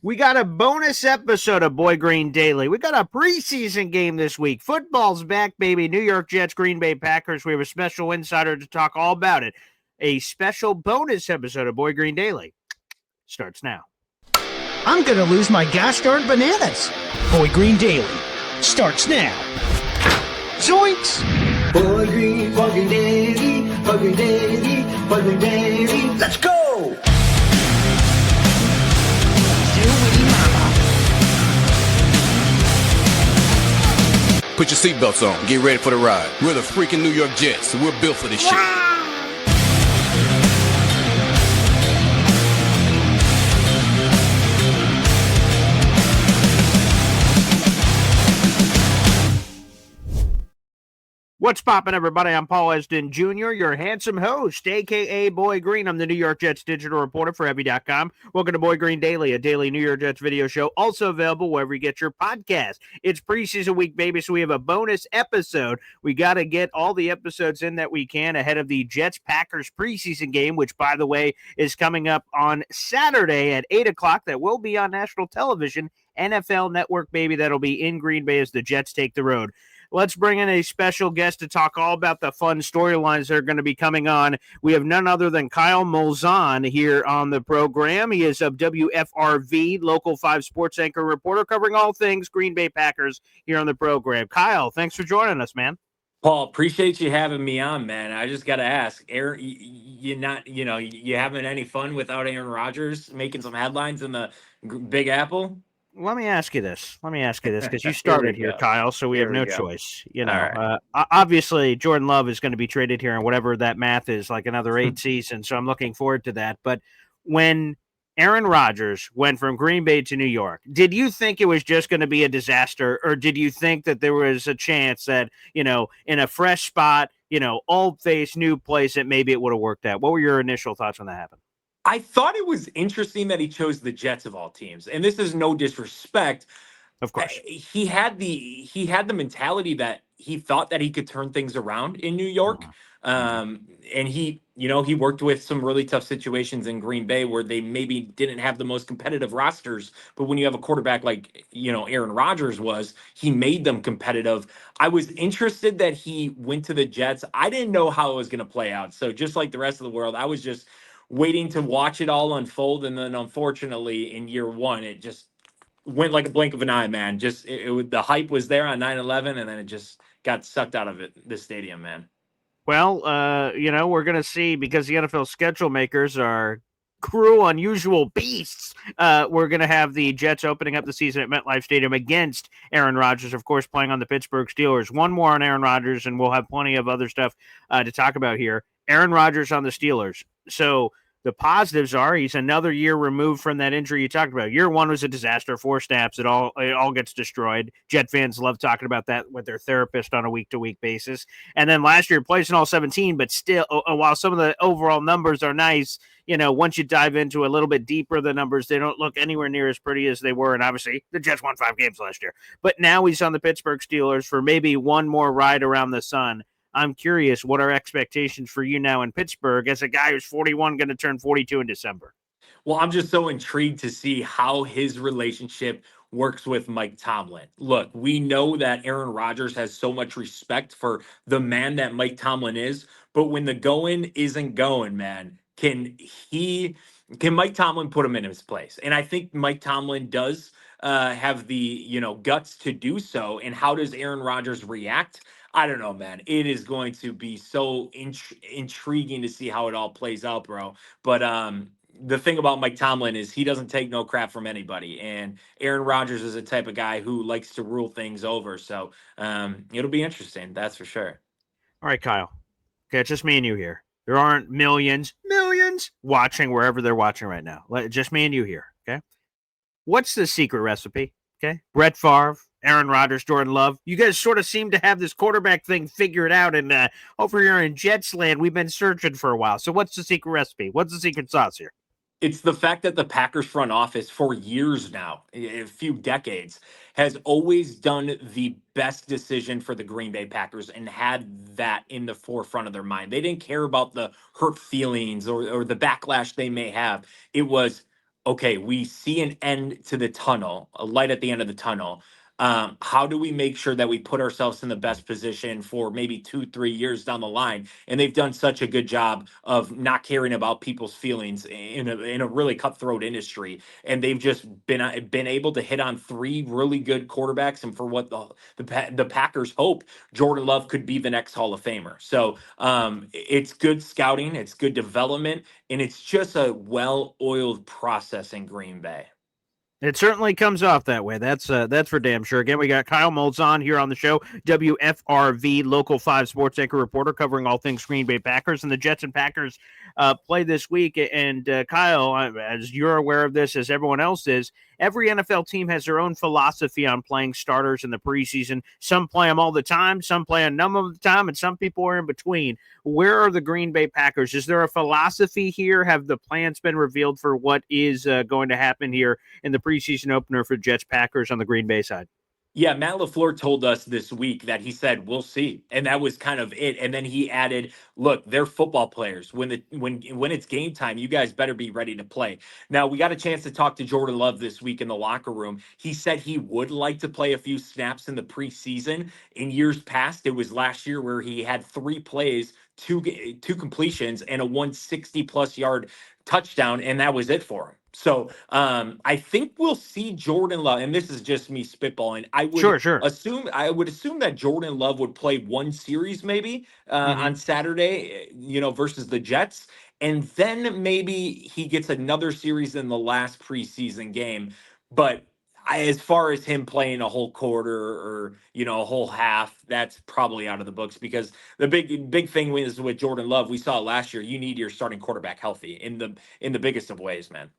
We got a bonus episode of Boy Green Daily. We got a preseason game this week. Football's back, baby. New York Jets, Green Bay Packers. We have a special insider to talk all about it. A special bonus episode of Boy Green Daily starts now. I'm going to lose my gosh darn bananas. Boy Green Daily starts now. Zoinks! Boy Green Daily, Boy Green Daily, Boy Green Daily. Let's go! Put your seatbelts on. Get ready for the ride. We're the freaking New York Jets. We're built for this shit. What's poppin', everybody? I'm Paul Esden Jr., your handsome host, a.k.a. Boy Green. I'm the New York Jets digital reporter for Heavy.com. Welcome to Boy Green Daily, a daily New York Jets video show, also available wherever you get your podcast. It's preseason week, baby, so we have a bonus episode. We got to get all the episodes in that we can ahead of the Jets-Packers preseason game, which, by the way, is coming up on Saturday at 8 o'clock. That will be on national television, NFL Network, baby. That'll be in Green Bay as the Jets take the road. Let's bring in a special guest to talk all about the fun storylines that are going to be coming on. We have none other than Kyle Malzhan here on the program. He is of WFRV, Local 5 Sports Anchor reporter, covering all things Green Bay Packers here on the program. Kyle, thanks for joining us, man. Paul, appreciate you having me on, man. I just got to ask, Aaron, you having any fun without Aaron Rodgers making some headlines in the Big Apple? Let me ask you this, because you started here, Kyle, so we have no choice. Obviously, Jordan Love is going to be traded here, and whatever that math is, like another 8 seasons, so I'm looking forward to that. But when Aaron Rodgers went from Green Bay to New York, did you think it was just going to be a disaster, or did you think that there was a chance that, in a fresh spot, old face, new place, that maybe it would have worked out? What were your initial thoughts when that happened? I thought it was interesting that he chose the Jets of all teams, and this is no disrespect. Of course, he had the mentality that he thought that he could turn things around in New York, and he worked with some really tough situations in Green Bay where they maybe didn't have the most competitive rosters, but when you have a quarterback like Aaron Rodgers was, he made them competitive. I was interested that he went to the Jets. I didn't know how it was going to play out, so just like the rest of the world, I was just waiting to watch it all unfold, and then unfortunately in year one it just went like a blink of an eye, man. Just the hype was there on 9/11, and then it just got sucked out of the stadium, man. Well, we're going to see, because the NFL schedule makers are cruel, unusual beasts. We're going to have the Jets opening up the season at MetLife Stadium against Aaron Rodgers, of course, playing on the Pittsburgh Steelers. One more on Aaron Rodgers, and we'll have plenty of other stuff to talk about here. Aaron Rodgers on the Steelers. So the positives are he's another year removed from that injury you talked about. Year one was a disaster, 4 snaps. It all gets destroyed. Jet fans love talking about that with their therapist on a week-to-week basis. And then last year, plays in all 17, but still, while some of the overall numbers are nice, once you dive into a little bit deeper, the numbers, they don't look anywhere near as pretty as they were. And obviously, the Jets won 5 games last year. But now he's on the Pittsburgh Steelers for maybe one more ride around the sun. I'm curious, what are expectations for you now in Pittsburgh as a guy who's 41, going to turn 42 in December? Well, I'm just so intrigued to see how his relationship works with Mike Tomlin. Look, we know that Aaron Rodgers has so much respect for the man that Mike Tomlin is, but when the going isn't going, man, can Mike Tomlin put him in his place? And I think Mike Tomlin does have the guts to do so. And how does Aaron Rodgers react? I don't know, man. It is going to be so intriguing to see how it all plays out, bro. But the thing about Mike Tomlin is he doesn't take no crap from anybody. And Aaron Rodgers is the type of guy who likes to rule things over. So it'll be interesting. That's for sure. All right, Kyle. Okay, it's just me and you here. There aren't millions watching wherever they're watching right now. Just me and you here, okay? What's the secret recipe, okay? Brett Favre, Aaron Rodgers, Jordan Love. You guys sort of seem to have this quarterback thing figured out, and over here in Jets land, we've been searching for a while. So what's the secret recipe? What's the secret sauce here? It's the fact that the Packers front office for years now, a few decades, has always done the best decision for the Green Bay Packers and had that in the forefront of their mind. They didn't care about the hurt feelings or the backlash they may have. It was, okay, we see an end to the tunnel, a light at the end of the tunnel. How do we make sure that we put ourselves in the best position for maybe 2, 3 years down the line? And they've done such a good job of not caring about people's feelings in a really cutthroat industry. And they've just been able to hit on three really good quarterbacks. And for what the Packers hope, Jordan Love could be the next Hall of Famer. So it's good scouting, it's good development, and it's just a well-oiled process in Green Bay. It certainly comes off that way. That's for damn sure. Again, we got Kyle Malzhan here on the show, WFRV Local 5 Sports Anchor reporter covering all things Green Bay Packers. And the Jets and Packers play this week. And Kyle, as you're aware of this, as everyone else is, every NFL team has their own philosophy on playing starters in the preseason. Some play them all the time, some play a number of the time, and some people are in between. Where are the Green Bay Packers? Is there a philosophy here? Have the plans been revealed for what is going to happen here in the preseason opener for Jets Packers on the Green Bay side? Yeah, Matt LaFleur told us this week that he said, "We'll see." And that was kind of it. And then he added, "Look, they're football players. When it's game time, you guys better be ready to play." Now, we got a chance to talk to Jordan Love this week in the locker room. He said he would like to play a few snaps in the preseason. In years past, it was last year where he had 3 plays, two completions, and a 160-plus yard touchdown, and that was it for him. So I think we'll see Jordan Love, and this is just me spitballing. Sure. I would assume that Jordan Love would play one series maybe Mm-hmm. on Saturday, versus the Jets, and then maybe he gets another series in the last preseason game. But as far as him playing a whole quarter or a whole half, that's probably out of the books because the big thing is with Jordan Love. We saw it last year. You need your starting quarterback healthy in the biggest of ways, man.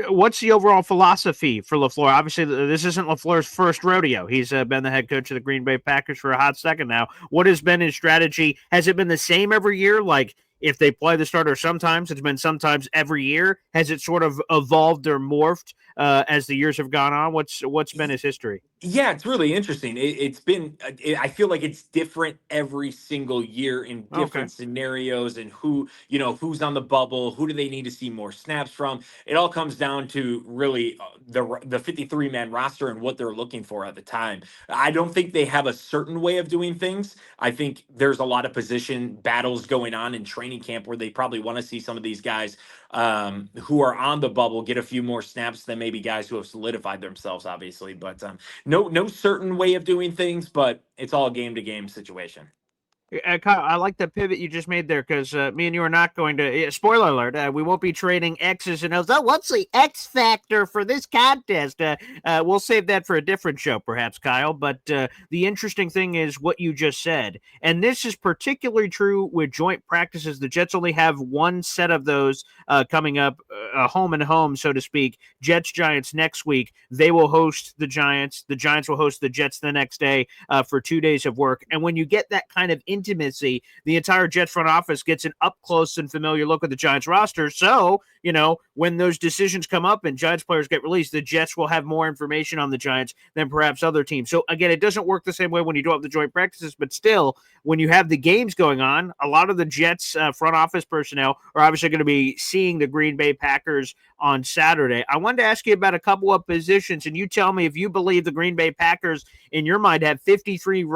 What's the overall philosophy for LaFleur? Obviously, this isn't LaFleur's first rodeo. He's been the head coach of the Green Bay Packers for a hot second now. What has been his strategy? Has it been the same every year? Like, if they play the starter sometimes, it's been sometimes every year. Has it sort of evolved or morphed as the years have gone on? What's been his history? Yeah, it's really interesting. It's been, I feel like it's different every single year in Okay. different scenarios and who's on the bubble, who do they need to see more snaps from. It all comes down to really the 53-man roster and what they're looking for at the time. I don't think they have a certain way of doing things. I think there's a lot of position battles going on in training camp where they probably want to see some of these guys who are on the bubble get a few more snaps than maybe guys who have solidified themselves, obviously. But no certain way of doing things, but it's all game to game situation. Kyle, I like the pivot you just made there because me and you are not going to. Spoiler alert: we won't be trading X's and O's. Oh, what's the X factor for this contest? We'll save that for a different show, perhaps, Kyle. But the interesting thing is what you just said, and this is particularly true with joint practices. The Jets only have one set of those coming up, home and home, so to speak. Jets Giants next week. They will host the Giants. The Giants will host the Jets the next day for 2 days of work. And when you get that kind of intimacy, the entire Jets front office gets an up close and familiar look at the Giants roster. So, when those decisions come up and Giants players get released, the Jets will have more information on the Giants than perhaps other teams. So again, it doesn't work the same way when you don't have the joint practices, but still, when you have the games going on, a lot of the Jets front office personnel are obviously going to be seeing the Green Bay Packers on Saturday. I wanted to ask you about a couple of positions, and you tell me if you believe the Green Bay Packers, in your mind, have 53-man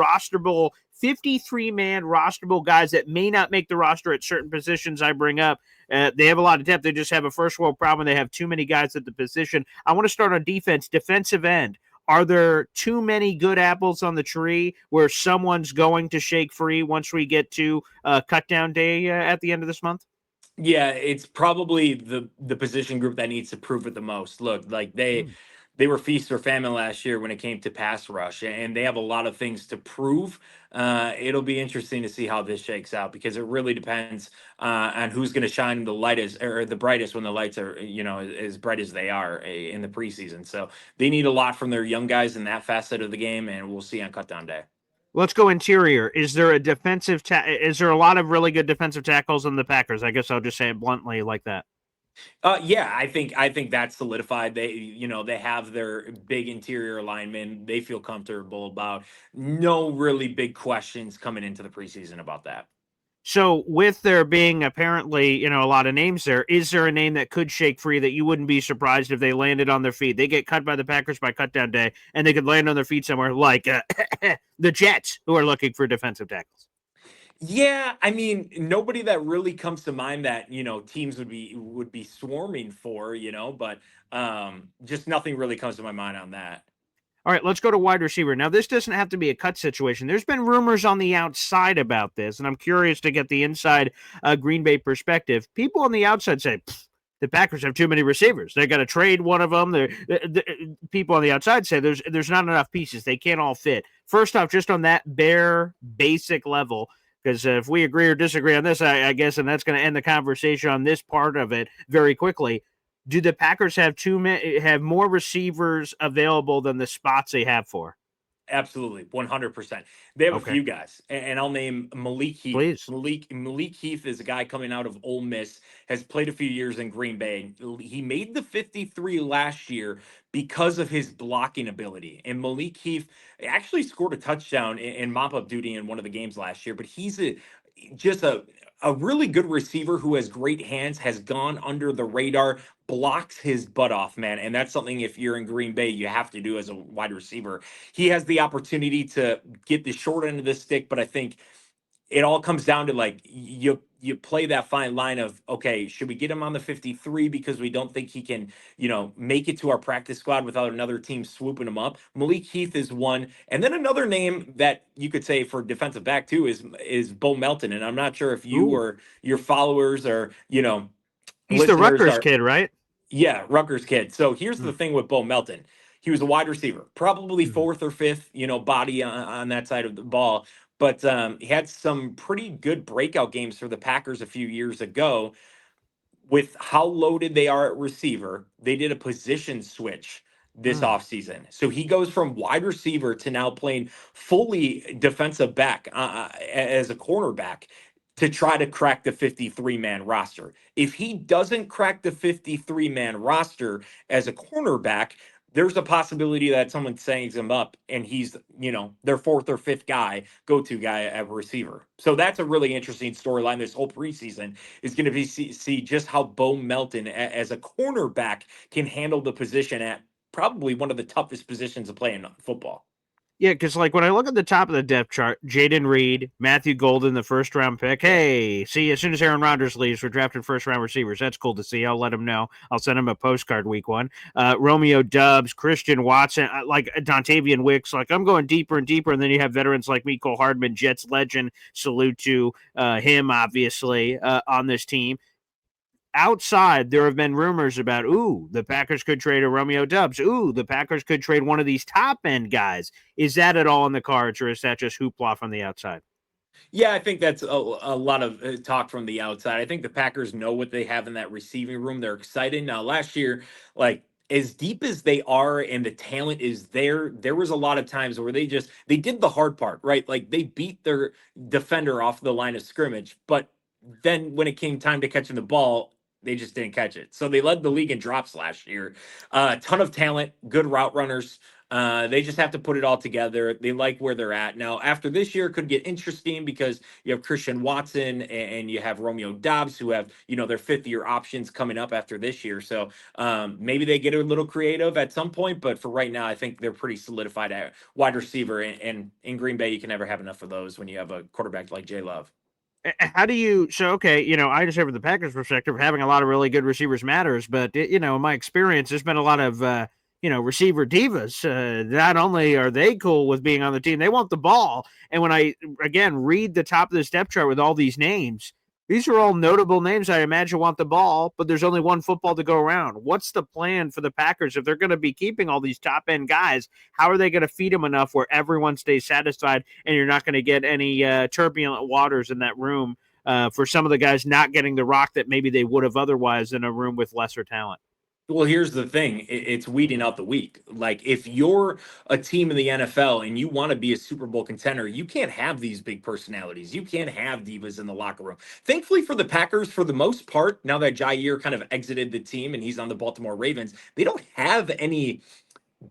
rosterable guys that may not make the roster at certain positions I bring up. They have a lot of depth. They just have a first world problem. They have too many guys at the position. I want to start on defense, defensive end. Are there too many good apples on the tree where someone's going to shake free once we get to cut down day at the end of this month? Yeah, it's probably the position group that needs to prove it the most. Look, like they were feast or famine last year when it came to pass rush, and they have a lot of things to prove. It'll be interesting to see how this shakes out because it really depends on who's going to shine the lightest or the brightest when the lights are, as bright as they are in the preseason. So they need a lot from their young guys in that facet of the game, and we'll see on cutdown day. Let's go interior. Is there a defensive? Is there a lot of really good defensive tackles in the Packers? I guess I'll just say it bluntly like that. Yeah, I think that's solidified. They have their big interior linemen. They feel comfortable about no really big questions coming into the preseason about that. So with there being apparently, a lot of names there, is there a name that could shake free that you wouldn't be surprised if they landed on their feet? They get cut by the Packers by cutdown day, and they could land on their feet somewhere like the Jets, who are looking for defensive tackles. Yeah, I mean, nobody that really comes to mind that, teams would be swarming for, but just nothing really comes to my mind on that. All right, let's go to wide receiver. Now, this doesn't have to be a cut situation. There's been rumors on the outside about this, and I'm curious to get the inside Green Bay perspective. People on the outside say, the Packers have too many receivers. They got to trade one of them. People on the outside say there's not enough pieces. They can't all fit. First off, just on that bare basic level, because if we agree or disagree on this, I guess, and that's going to end the conversation on this part of it very quickly. Do the Packers have more receivers available than the spots they have for? Absolutely, 100%. They have a Okay, few guys, and I'll name Malik Heath. please. Malik Heath is a guy coming out of Ole Miss, has played a few years in Green Bay. He made the 53 last year because of his blocking ability. And Malik Heath actually scored a touchdown in mop-up duty in one of the games last year, but he's just a really good receiver who has great hands, has gone under the radar, blocks his butt off, man. And that's something, if you're in Green Bay, you have to do as a wide receiver. He has the opportunity to get the short end of the stick, but I think it all comes down to, like, you play that fine line of, okay, should we get him on the 53 because we don't think he can, make it to our practice squad without another team swooping him up? Malik Heath is one. And then another name that you could say for defensive back too is Bo Melton. And I'm not sure if you Ooh, or your followers or, he's the listeners Rutgers are. kid, right? Yeah, Rutgers kid. So here's Mm, the thing with Bo Melton. He was a wide receiver, probably mhm, fourth or fifth, body on that side of the ball. But he had some pretty good breakout games for the Packers a few years ago. With how loaded they are at receiver, they did a position switch this mm. offseason. So he goes from wide receiver to now playing fully defensive back as a cornerback to try to crack the 53-man roster. If he doesn't crack the 53-man roster as a cornerback, there's a possibility that someone sags him up and he's, their fourth or fifth go-to guy at receiver. So that's a really interesting storyline this whole preseason is going to be see just how Bo Melton as a cornerback can handle the position at probably one of the toughest positions to play in football. Yeah, because like when I look at the top of the depth chart, Jaden Reed, Matthew Golden, the first round pick. Yeah. Hey, see, as soon as Aaron Rodgers leaves, we're drafting first round receivers. That's cool to see. I'll let him know. I'll send him a postcard week one. Romeo Dubs, Christian Watson, like Dontavian Wicks. Like I'm going deeper and deeper, and then you have veterans like Mecole Hardman, Jets legend. Salute to him, obviously, on this team. Outside, there have been rumors about, the Packers could trade a Romeo Dubs. The Packers could trade one of these top end guys. Is that at all in the cards, or is that just hoopla from the outside? Yeah, I think that's a lot of talk from the outside. I think the Packers know what they have in that receiving room. They're excited. Now, last year, like, as deep as they are and the talent is there was a lot of times where they did the hard part, right? Like, they beat their defender off the line of scrimmage, but then when it came time to catching the ball, they just didn't catch it. So they led the league in drops last year. Ton of talent, good route runners. They just have to put it all together. They like where they're at. Now, after this year, it could get interesting because you have Christian Watson and you have Romeo Dobbs, who have, their fifth year options coming up after this year. So maybe they get a little creative at some point. But for right now, I think they're pretty solidified at wide receiver. And in Green Bay, you can never have enough of those when you have a quarterback like Jay Love. How do you? So okay, I just have from the Packers' perspective, having a lot of really good receivers matters. But in my experience, there's been a lot of receiver divas. Not only are they cool with being on the team, they want the ball. And when I again read the top of this depth chart with all these names, these are all notable names I imagine want the ball, but there's only one football to go around. What's the plan for the Packers if they're going to be keeping all these top end guys? How are they going to feed them enough where everyone stays satisfied and you're not going to get any turbulent waters in that room for some of the guys not getting the rock that maybe they would have otherwise in a room with lesser talent? Well, here's the thing. It's weeding out the weak. Like, if you're a team in the NFL and you want to be a Super Bowl contender, you can't have these big personalities. You can't have divas in the locker room. Thankfully for the Packers, for the most part, now that Jair kind of exited the team and he's on the Baltimore Ravens, they don't have any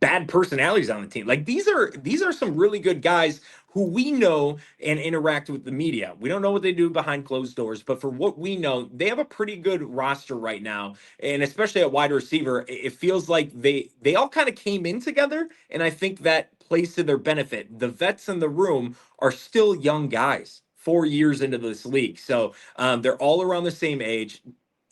bad personalities on the team. Like these are some really good guys who we know and interact with the media. We don't know what they do behind closed doors, but for what we know, they have a pretty good roster right now. And especially at wide receiver, it feels like they all kind of came in together, and I think that plays to their benefit. The vets in the room are still young guys. 4 years into this league. So they're all around the same age.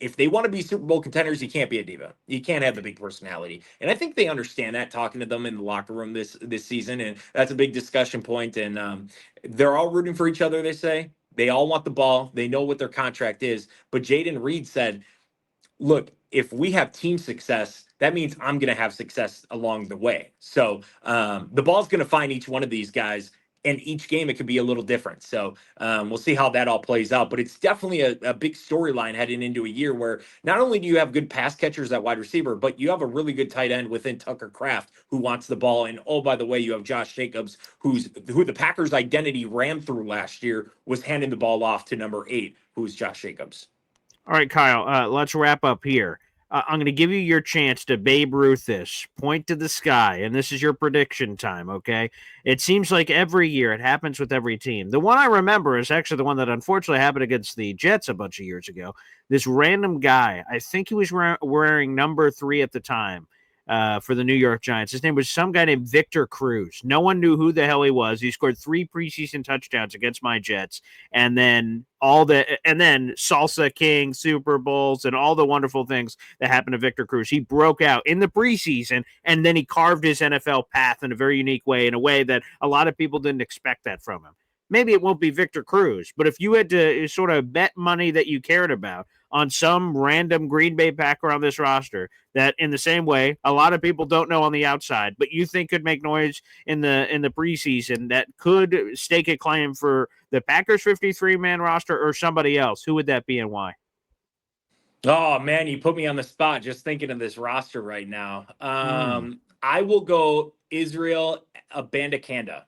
If they want to be Super Bowl contenders, you can't be a diva. You can't have the big personality. And I think they understand that talking to them in the locker room this season. And that's a big discussion point. And they're all rooting for each other, they say. They all want the ball. They know what their contract is. But Jaden Reed said, look, if we have team success, that means I'm going to have success along the way. So the ball's going to find each one of these guys. And each game, it could be a little different. So we'll see how that all plays out. But it's definitely a big storyline heading into a year where not only do you have good pass catchers at wide receiver, but you have a really good tight end within Tucker Kraft who wants the ball. And oh, by the way, you have Josh Jacobs, who the Packers' identity ran through last year was handing the ball off to number 8, who's Josh Jacobs. All right, Kyle, let's wrap up here. I'm going to give you your chance to Babe Ruth this. Point to the sky, and this is your prediction time, okay? It seems like every year it happens with every team. The one I remember is actually the one that unfortunately happened against the Jets a bunch of years ago. This random guy, I think he was wearing number 3 at the time for the New York Giants. His name was some guy named Victor Cruz. No one knew who the hell he was. He scored 3 preseason touchdowns against my Jets, and then Salsa King, Super Bowls, and all the wonderful things that happened to Victor Cruz. He broke out in the preseason, and then he carved his NFL path in a very unique way, in a way that a lot of people didn't expect that from him. Maybe it won't be Victor Cruz, but if you had to sort of bet money that you cared about on some random Green Bay Packer on this roster that, in the same way, a lot of people don't know on the outside, but you think could make noise in the preseason, that could stake a claim for the Packers 53-man roster or somebody else, who would that be and why? Oh man, you put me on the spot just thinking of this roster right now. I will go Israel Abandakanda.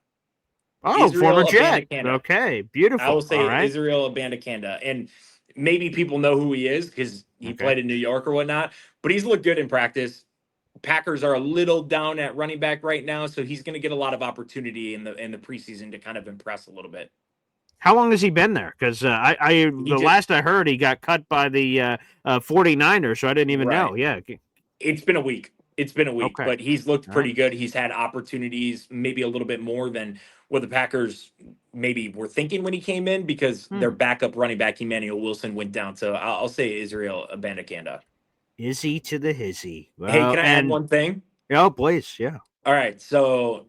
Oh, former Israel Jet. Abandakanda. Okay, I beautiful. will say All right. Israel Abandakanda. And maybe people know who he is because he played in New York or whatnot, but he's looked good in practice. Packers are a little down at running back right now, so he's going to get a lot of opportunity in the preseason to kind of impress a little bit. How long has he been there? Because last I heard, he got cut by the 49ers, so I didn't even know. Yeah. It's been a week. Okay. But he's looked All pretty right. good. He's had opportunities, maybe a little bit more than what the Packers maybe were thinking when he came in, because their backup running back, Emmanuel Wilson, went down. So I'll say Israel Abandakanda. Izzy to the hizzy. Hey, Well, can I add one thing? Oh, please. Yeah. All right. So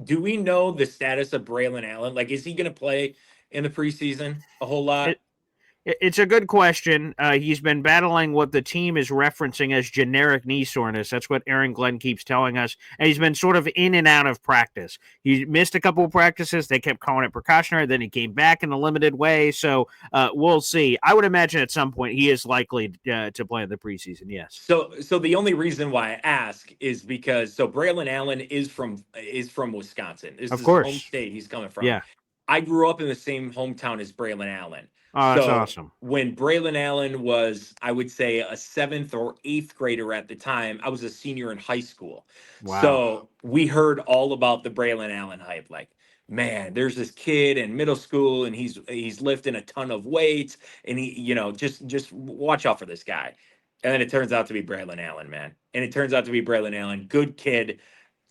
do we know the status of Braylon Allen? Like, is he going to play in the preseason a whole lot? It's a good question. He's been battling what the team is referencing as generic knee soreness. That's what Aaron Glenn keeps telling us. And he's been sort of in and out of practice. He missed a couple of practices. They kept calling it precautionary. Then he came back in a limited way. So we'll see. I would imagine at some point he is likely to play in the preseason. Yes. So the only reason why I ask is because Braylon Allen is from Wisconsin. This Of is course. his home state he's coming from. Yeah. I grew up in the same hometown as Braylon Allen. Oh, that's awesome. When Braylon Allen was, I would say, a 7th or 8th grader at the time, I was a senior in high school. Wow. So we heard all about the Braylon Allen hype. Like, man, there's this kid in middle school and he's lifting a ton of weights, and he, just watch out for this guy. And then it turns out to be Braylon Allen, man. And it turns out to be Braylon Allen. Good kid.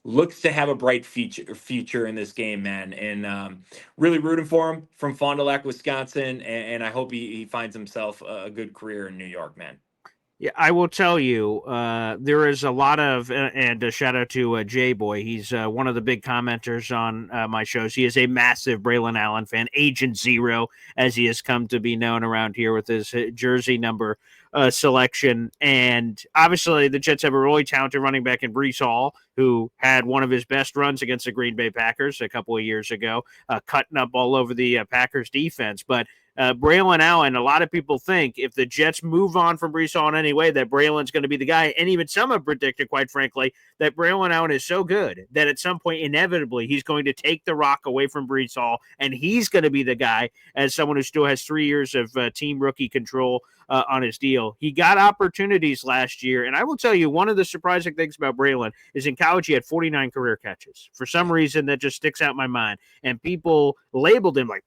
Looks to have a bright future in this game, man. And really rooting for him from Fond du Lac, Wisconsin. And I hope he finds himself a good career in New York, man. Yeah, I will tell you, there is a lot of, and a shout out to J-Boy. He's one of the big commenters on my shows. He is a massive Braylon Allen fan, Agent Zero, as he has come to be known around here with his jersey number selection. And obviously, the Jets have a really talented running back in Breece Hall, who had one of his best runs against the Green Bay Packers a couple of years ago, cutting up all over the Packers defense. But Braylon Allen, a lot of people think if the Jets move on from Breece Hall in any way, that Braylon's going to be the guy. And even some have predicted, quite frankly, that Braylon Allen is so good that at some point, inevitably, he's going to take the rock away from Breece Hall, and he's going to be the guy as someone who still has 3 years of team rookie control on his deal. He got opportunities last year, and I will tell you, one of the surprising things about Braylon is in college he had 49 career catches. For some reason, that just sticks out in my mind, and people labeled him like,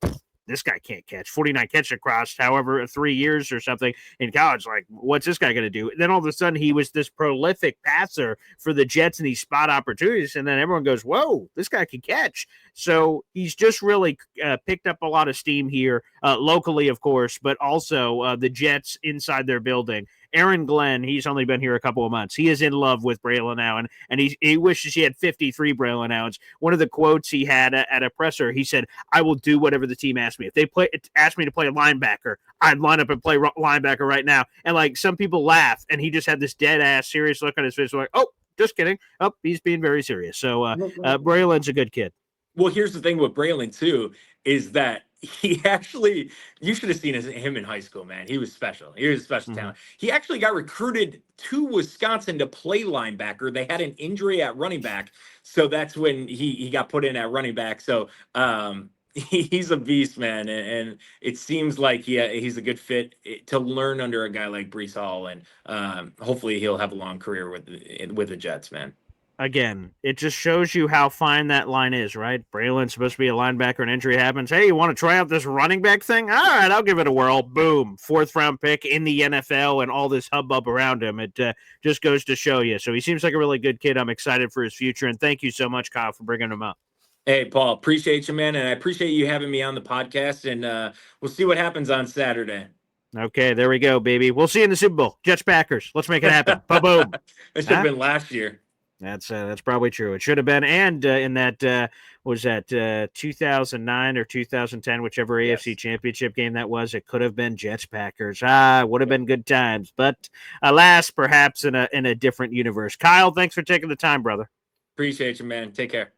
this guy can't catch 49 catches across however 3 years or something in college. Like, what's this guy going to do? And then all of a sudden he was this prolific passer for the Jets and these spot opportunities. And then everyone goes, whoa, this guy can catch. So he's just really picked up a lot of steam here locally, of course, but also the Jets inside their building. Aaron Glenn, he's only been here a couple of months. He is in love with Braylon Allen, and he wishes he had 53 Braylon Allens. One of the quotes he had at a presser, he said, I will do whatever the team asks me. If they ask me to play a linebacker, I'd line up and play linebacker right now. And, like, some people laugh, and he just had this dead-ass serious look on his face. Like, oh, just kidding. Oh, he's being very serious. So Braylon's a good kid. Well, here's the thing with Braylon, too, is that he actually, you should have seen him in high school, man. He was special. He was a special talent. He actually got recruited to Wisconsin to play linebacker. They had an injury at running back, so that's when he got put in at running back. So he's a beast, man, and it seems like he's a good fit to learn under a guy like Breece Hall, and hopefully he'll have a long career with the Jets, man. Again, it just shows you how fine that line is, right? Braylon's supposed to be a linebacker, and injury happens. Hey, you want to try out this running back thing? All right, I'll give it a whirl. Boom. 4th-round pick in the NFL and all this hubbub around him. It just goes to show you. So he seems like a really good kid. I'm excited for his future, and thank you so much, Kyle, for bringing him up. Hey, Paul, appreciate you, man, and I appreciate you having me on the podcast, and we'll see what happens on Saturday. Okay, there we go, baby. We'll see you in the Super Bowl. Jets-Packers. Let's make it happen. Boom. It should have been last year. That's probably true. It should have been, and in that was that 2009 or 2010, whichever AFC Championship game that was. It could have been Jets Packers. Would have been good times, but alas, perhaps in a different universe. Kyle, thanks for taking the time, brother. Appreciate you, man. Take care.